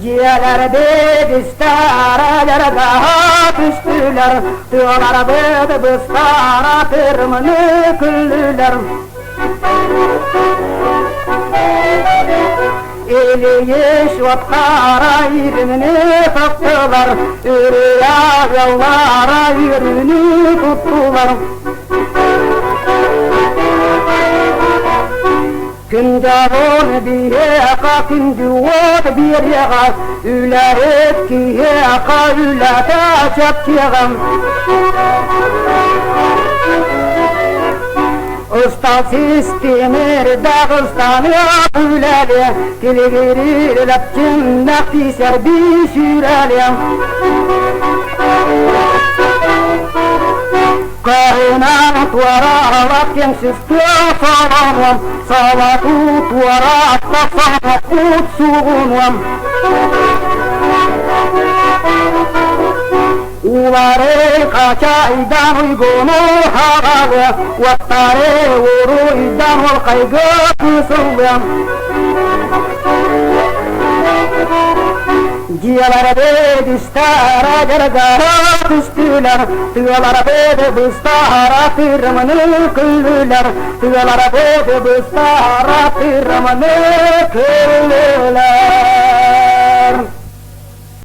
Giyelerde bistara yargaha düştüler, diyorlar bıdı bistara tırmını küllüler. Eliye şuatkara yürümünü taktılar, yürüya yollara yürümünü tuttular. Kündavon bir yaka, künduvot bir yaka, üler etki yaka, üler taçap yaka. Usta sistemir Dağıstan yapüleli, Kilgirir lapçın naktiser bir süreli. Kahınan tuara vaktin süstü salamam, Salatu tuara tasana kutsuğunam. Uları kaçaydan uygunu havalı, Vattarı uruydan ol kaygı kısıldım. Giyalara bistara gargara düştüler, Tüyalara bistara tırmanı küllüler, Tüyalara bistara tırmanı küllüler.